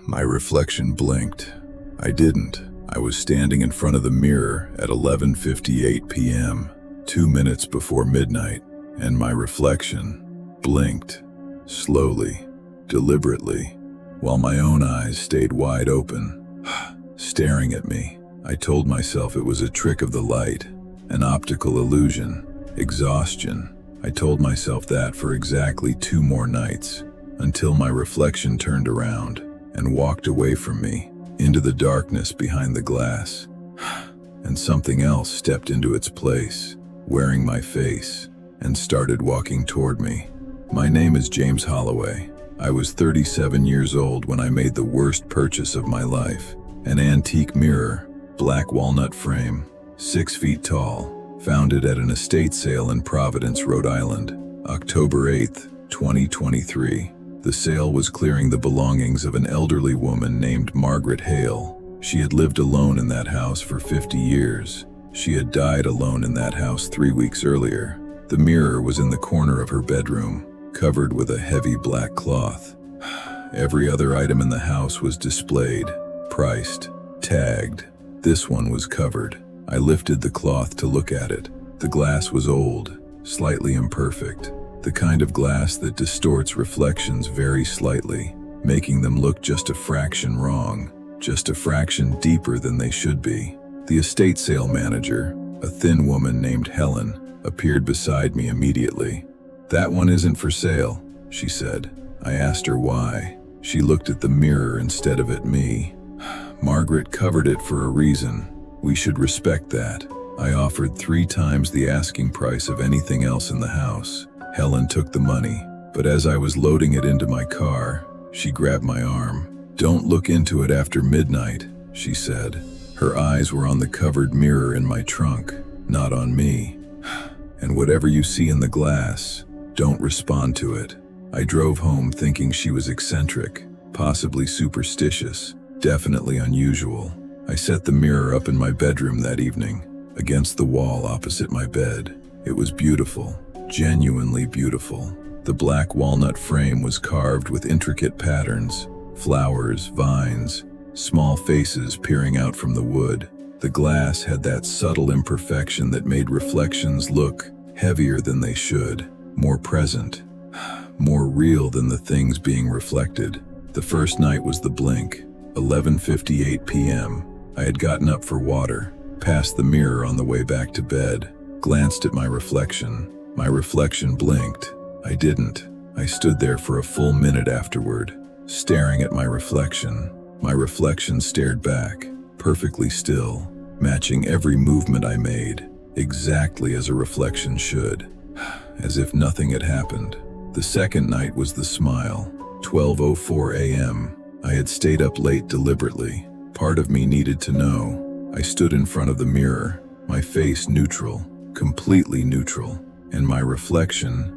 My reflection blinked. I didn't. I was standing in front of the mirror at 11:58 p.m., 2 minutes before midnight, and my reflection blinked, slowly, deliberately, while my own eyes stayed wide open, staring at me. I told myself it was a trick of the light, an optical illusion, exhaustion. I told myself that for exactly 2 more nights, until my reflection turned around and walked away from me, into the darkness behind the glass. And something else stepped into its place, wearing my face, and started walking toward me. My name is James Holloway. I was 37 years old when I made the worst purchase of my life. An antique mirror, black walnut frame, 6 feet tall, found it at an estate sale in Providence, Rhode Island, October 8, 2023. The sale was clearing the belongings of an elderly woman named Margaret Hale. She had lived alone in that house for 50 years. She had died alone in that house 3 weeks earlier. The mirror was in the corner of her bedroom, covered with a heavy black cloth. Every other item in the house was displayed, priced, tagged. This one was covered. I lifted the cloth to look at it. The glass was old, slightly imperfect, the kind of glass that distorts reflections very slightly, making them look just a fraction wrong, just a fraction deeper than they should be. The estate sale manager, a thin woman named Helen, appeared beside me immediately. "That one isn't for sale," she said. I asked her why. She looked at the mirror instead of at me. "Margaret covered it for a reason. We should respect that." I offered 3 times the asking price of anything else in the house. Helen took the money, but as I was loading it into my car, she grabbed my arm. "Don't look into it after midnight," she said. Her eyes were on the covered mirror in my trunk, not on me. "And whatever you see in the glass, don't respond to it." I drove home thinking she was eccentric, possibly superstitious, definitely unusual. I set the mirror up in my bedroom that evening, against the wall opposite my bed. It was beautiful, genuinely beautiful. The black walnut frame was carved with intricate patterns, flowers, vines, small faces peering out from the wood. The glass had that subtle imperfection that made reflections look heavier than they should, more present, more real than the things being reflected. The first night was the blink, 11:58 p.m. I had gotten up for water, passed the mirror on the way back to bed, glanced at my reflection. My reflection blinked. I didn't. I stood there for a full minute afterward, staring at my reflection. My reflection stared back, perfectly still, matching every movement I made, exactly as a reflection should, as if nothing had happened. The second night was the smile, 12:04 a.m. I had stayed up late deliberately. Part of me needed to know. I stood in front of the mirror, my face neutral, completely neutral, and my reflection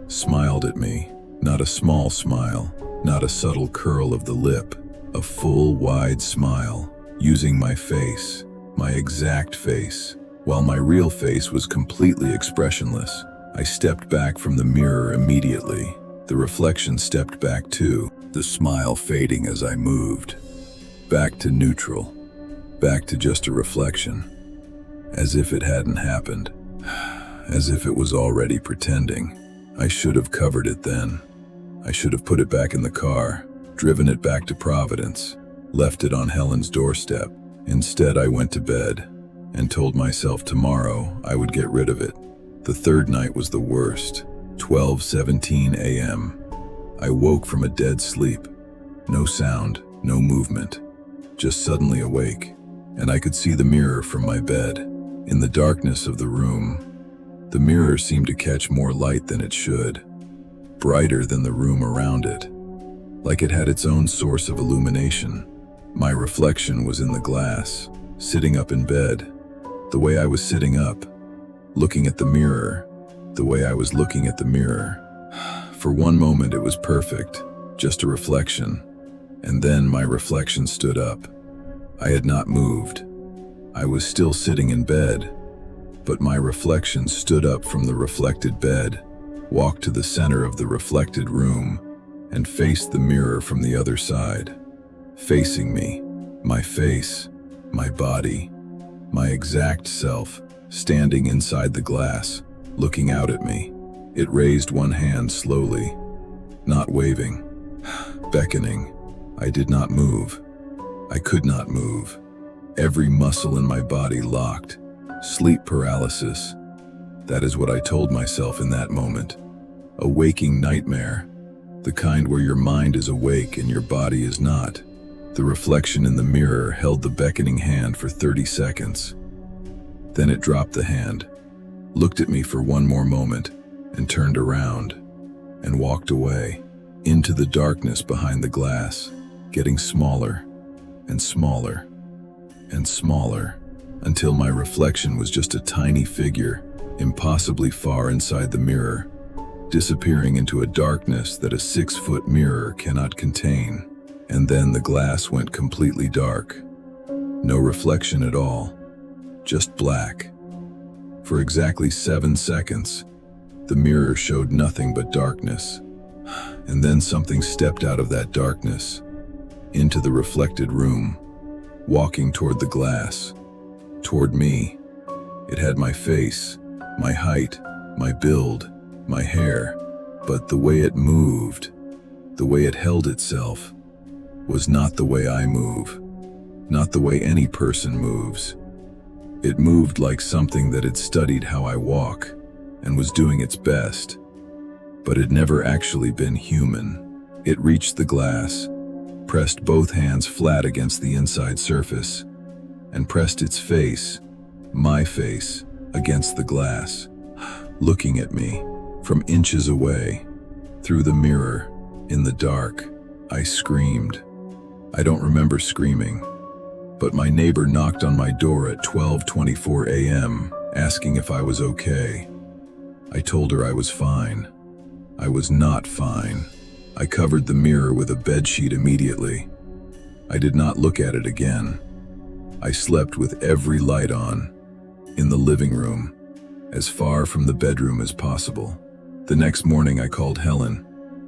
smiled at me. Not a small smile, not a subtle curl of the lip, a full, wide smile, using my face, my exact face, while my real face was completely expressionless. I stepped back from the mirror immediately. The reflection stepped back too, the smile fading as I moved. Back to neutral, back to just a reflection, as if it hadn't happened, as if it was already pretending. I should have covered it then. I should have put it back in the car, driven it back to Providence, left it on Helen's doorstep. Instead, I went to bed and told myself tomorrow I would get rid of it. The third night was the worst, 12:17 a.m. I woke from a dead sleep. No sound, no movement, just suddenly awake, and I could see the mirror from my bed. In the darkness of the room, the mirror seemed to catch more light than it should, brighter than the room around it, like it had its own source of illumination. My reflection was in the glass, sitting up in bed, the way I was sitting up, looking at the mirror, the way I was looking at the mirror. For one moment it was perfect, just a reflection, and then my reflection stood up. I had not moved. I was still sitting in bed, but my reflection stood up from the reflected bed, walked to the center of the reflected room, and faced the mirror from the other side. facing me, my face, my body, my exact self, standing inside the glass, looking out at me. It raised one hand slowly, not waving, beckoning. I did not move. I could not move. Every muscle in my body locked. Sleep paralysis. That is what I told myself in that moment. A waking nightmare. The kind where your mind is awake and your body is not. The reflection in the mirror held the beckoning hand for 30 seconds. Then it dropped the hand, looked at me for one more moment, and turned around and walked away into the darkness behind the glass, getting smaller and smaller and smaller until my reflection was just a tiny figure, impossibly far inside the mirror, disappearing into a darkness that a 6-foot mirror cannot contain. And then the glass went completely dark. No reflection at all, just black. For exactly 7 seconds, the mirror showed nothing but darkness. And then something stepped out of that darkness, into the reflected room, walking toward the glass, toward me. It had my face, my height, my build, my hair, but the way it moved, the way it held itself, was not the way I move, not the way any person moves. It moved like something that had studied how I walk and was doing its best, but had never actually been human. It reached the glass, pressed both hands flat against the inside surface, and pressed its face, my face, against the glass, looking at me from inches away. Through the mirror, in the dark, I screamed. I don't remember screaming, but my neighbor knocked on my door at 12:24 a.m., asking if I was okay. I told her I was fine. I was not fine. I covered the mirror with a bedsheet immediately. I did not look at it again. I slept with every light on, in the living room, as far from the bedroom as possible. The next morning I called Helen,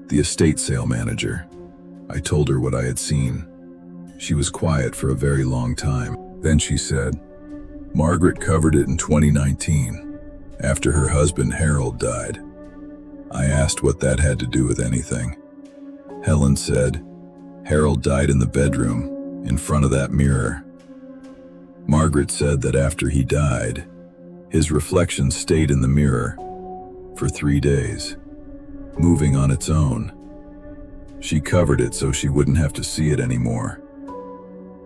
the estate sale manager. I told her what I had seen. She was quiet for a very long time. Then she said, "Margaret covered it in 2019, after her husband Harold died." I asked what that had to do with anything. Helen said, "Harold died in the bedroom, in front of that mirror." Margaret said that after he died, his reflection stayed in the mirror for 3 days, moving on its own. She covered it so she wouldn't have to see it anymore.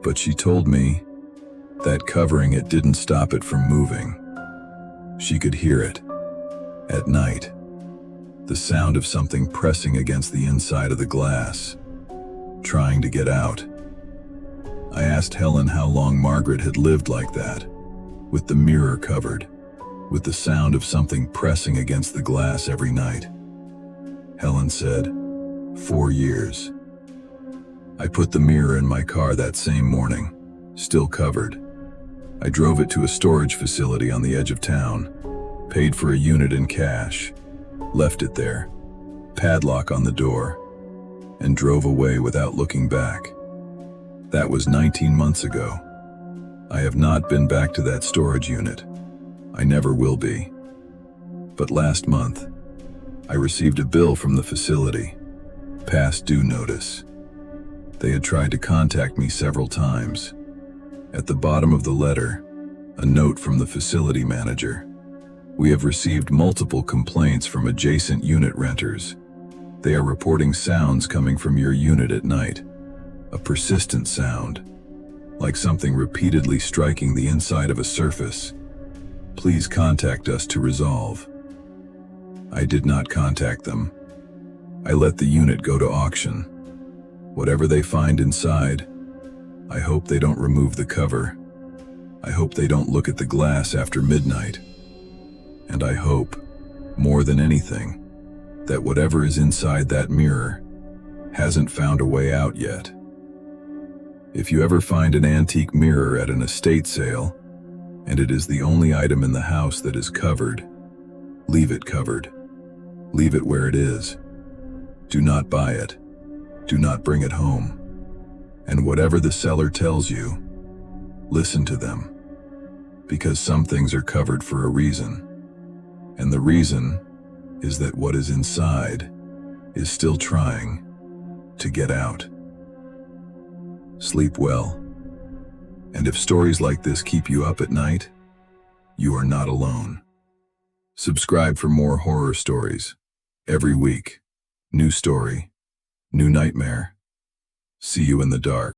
But she told me that covering it didn't stop it from moving. She could hear it at night, the sound of something pressing against the inside of the glass, trying to get out. I asked Helen how long Margaret had lived like that, with the mirror covered, with the sound of something pressing against the glass every night. Helen said, 4 years. I put the mirror in my car that same morning, still covered. I drove it to a storage facility on the edge of town, paid for a unit in cash, left it there, padlock on the door, and drove away without looking back. That was 19 months ago. I have not been back to that storage unit. I never will be. But last month, I received a bill from the facility, past due notice. They had tried to contact me several times. At the bottom of the letter, a note from the facility manager. "We have received multiple complaints from adjacent unit renters. They are reporting sounds coming from your unit at night. A persistent sound, like something repeatedly striking the inside of a surface. Please contact us to resolve." I did not contact them. I let the unit go to auction. Whatever they find inside, I hope they don't remove the cover. I hope they don't look at the glass after midnight. And I hope, more than anything, that whatever is inside that mirror hasn't found a way out yet. If you ever find an antique mirror at an estate sale, and it is the only item in the house that is covered, leave it covered. Leave it where it is. Do not buy it. Do not bring it home. And whatever the seller tells you, listen to them. Because some things are covered for a reason. And the reason is that what is inside is still trying to get out. Sleep well. And if stories like this keep you up at night, you are not alone. Subscribe for more horror stories. Every week, new story, new nightmare. See you in the dark.